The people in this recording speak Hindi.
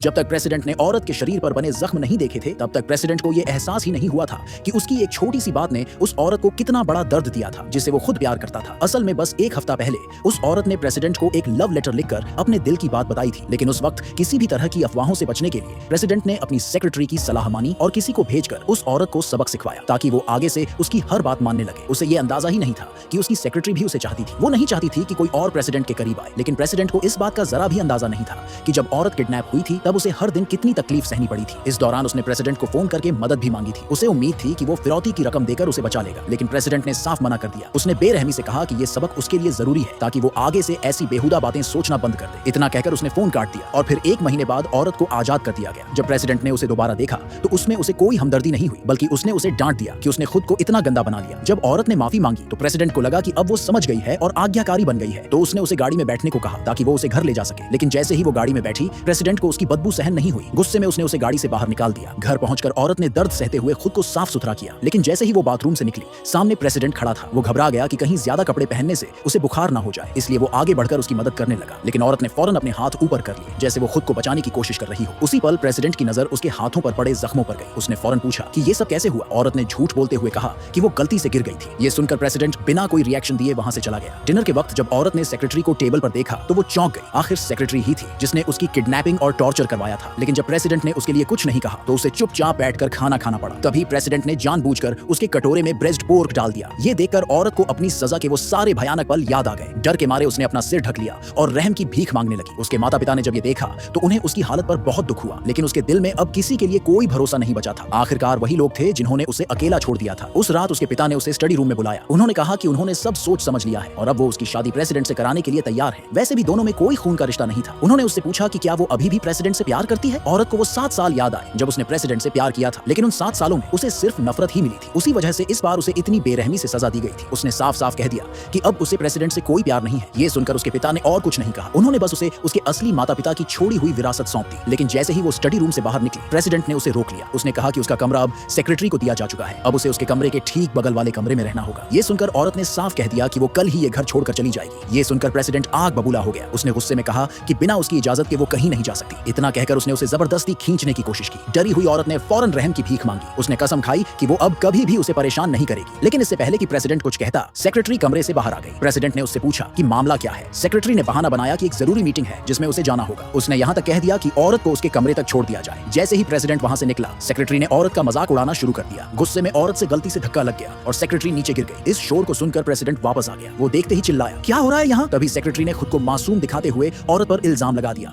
जब तक प्रेसिडेंट ने औरत के शरीर पर बने जख्म नहीं देखे थे तब तक प्रेसिडेंट को यह एहसास ही नहीं हुआ था कि उसकी एक छोटी सी बात ने उस औरत को कितना बड़ा दर्द दिया था जिससे वो खुद प्यार करता था। असल में बस एक हफ्ता पहले उस औरत ने प्रेसिडेंट को एक लव लेटर लिखकर अपने दिल की बात बताई थी, लेकिन उस वक्त किसी भी तरह की अफवाहों से बचने के लिए प्रेसिडेंट ने अपनी सेक्रेटरी की सलाह मानी और किसी को भेजकर उस औरत को सबक सिखवाया ताकि वो आगे से उसकी हर बात मानने लगे। उसे ये अंदाजा ही नहीं था कि उसकी सेक्रेटरी भी उसे चाहती थी। वो नहीं चाहती थी कि कोई और प्रेसिडेंट के करीब आए, लेकिन प्रेसिडेंट को इस बात का जरा भी अंदाजा नहीं था कि जब औरत किडनैप हुई थी तब उसे हर दिन कितनी तकलीफ सहनी पड़ी थी। इस दौरान उसने प्रेसिडेंट को फोन करके मदद भी मांगी थी। उसे उम्मीद थी कि वो फिरौती की रकम देकर उसे बचा लेगा, लेकिन प्रेसिडेंट ने साफ मना कर दिया। उसने बेरहमी से कहा कि ये सबक उसके लिए जरूरी है ताकि वो आगे से ऐसी बेहुदा बातें सोचना बंद कर दे। इतना कहकर उसने फोन काट दिया और फिर 1 महीने बाद औरत को आजाद कर दिया गया। जब प्रेसिडेंट ने उसे दोबारा देखा तो उसमें उसे कोई हमदर्दी नहीं हुई, बल्कि उसने उसे डांट दिया कि उसने खुद को इतना गंदा बना लिया। जब औरत ने माफी मांगी तो प्रेसिडेंट को लगा कि अब वो समझ गई है और आज्ञाकारी बन गई है, तो उसने उसे गाड़ी में बैठने को कहा ताकि वो उसे घर ले जा सके। लेकिन जैसे ही वो गाड़ी में बैठी प्रेसिडेंट को उसकी बदबू सहन नहीं हुई। गुस्से में उसने उसे गाड़ी से बाहर निकाल दिया। घर पहुंचकर औरत ने दर्द सहते हुए खुद को साफ सुथरा किया, लेकिन जैसे ही वो बाथरूम से निकली सामने प्रेसिडेंट खड़ा था। वो घबरा गया कि कहीं ज्यादा कपड़े पहनने से उसे बुखार ना हो जाए, इसलिए वो आगे बढ़कर उसकी मदद करने लगा, लेकिन औरत ने फौरन अपने हाथ ऊपर कर लिए जैसे वो खुद को बचाने की कोशिश कर रही हो। उसी पल प्रेसिडेंट की नजर उसके हाथों पर पड़े जख्मों पर गई। उसने फौरन पूछा कि ये सब कैसे हुआ। औरत ने झूठ बोलते हुए कहा कि वो गलती से गिर गई थी। ये सुनकर प्रेसिडेंट बिना कोई रिएक्शन दिए वहां से चला गया। डिनर के वक्त जब औरत ने सेक्रेटरी को टेबल पर देखा तो वो चौंक गई। आखिर सेक्रेटरी ही थी जिसने उसकी किडनैपिंग और टॉर्चर करवाया था, लेकिन जब प्रेसिडेंट ने उसके लिए कुछ नहीं कहा तो उसे चुपचाप बैठकर खाना खाना पड़ा। तभी प्रेसिडेंट ने जानबूझकर उसके कटोरे में ब्रेस्ट पोर्क डाल दिया। ये देखकर औरत को अपनी सजा के वो सारे भयानक पल याद आ गए। डर के मारे उसने अपना सिर ढक लिया और रहम की भीख मांगने लगी। उसके माता पिता ने जब ये देखा तो उन्हें उसकी हालत पर बहुत दुख हुआ, लेकिन उसके दिल में अब किसी के लिए कोई भरोसा नहीं बचा था। आखिरकार वही लोग थे जिन्होंने उसे अकेला छोड़ दिया था। उस रात उसके पिता ने उसे स्टडी रूम में बुलाया। उन्होंने कहा कि उन्होंने सब सोच समझ लिया है और अब वो उसकी शादी प्रेसिडेंट से कराने के लिए तैयार है। वैसे भी दोनों में कोई खून का रिश्ता नहीं था। उन्होंने उससे पूछा कि क्या वो अभी भी प्रेसिडेंट से प्यार करती है। औरत को वो 7 साल याद आए जब उसने प्रेसिडेंट से प्यार किया था, लेकिन उन 7 सालों में उसे सिर्फ नफरत ही मिली थी। उसी वजह से इस बार उसे इतनी बेरहमी से सजा दी गई थी। उसने साफ साफ कह दिया कि अब उसे प्रेसिडेंट से कोई प्यार नहीं है। ये सुनकर उसके पिता ने और कुछ नहीं कहा। उन्होंने बस उसे उसके असली माता पिता की छोड़ी हुई विरासत सौंप दी। लेकिन जैसे ही वो स्टडी रूम से बाहर निकली प्रेसिडेंट ने उसे रोक लिया। उसने कहा कि उसका कमरा अब सेक्रेटरी को दिया जा चुका है, अब उसे उसके कमरे के ठीक बगल वाले कमरे में रहना होगा। ये सुनकर औरत ने साफ कह दिया कि वो कल ही ये घर छोड़कर चली जाएगी। ये सुनकर प्रेसिडेंट आग बबूला हो गया। उसने गुस्से में कहा कि बिना उसकी इजाजत के वो कहीं नहीं जा सकती। इतना कहकर उसने उसे जबरदस्ती खींचने की कोशिश की। डरी हुई औरत ने फौरन रहम की भीख मांगी। उसने कसम खाई कि वो अब कभी भी उसे परेशान नहीं करेगी। लेकिन इससे पहले कि प्रेसिडेंट कुछ कहता सेक्रेटरी कमरे से बाहर आ गई। प्रेसिडेंट ने उससे पूछा कि मामला क्या है। सेक्रेटरी ने बहाना बनाया कि एक जरूरी मीटिंग है जिसमें उसे जाना होगा। उसने यहाँ तक कह दिया कि औरत को उसके कमरे तक छोड़ दिया जाए। जैसे ही प्रेसिडेंट वहां से निकला सेक्रेटरी ने औरत का मजाक उड़ाना शुरू कर दिया। गुस्से में औरत से गलती से धक्का लग गया और सेक्रेटरी नीचे गिर गई। इस शोर को सुनकर प्रेसिडेंट वापस आ गया। वो देखते ही चिल्लाया, क्या हो रहा है यहाँ। तभी सेक्रेटरी ने खुद को मासूम दिखाते हुए औरत पर इल्जाम लगा दिया।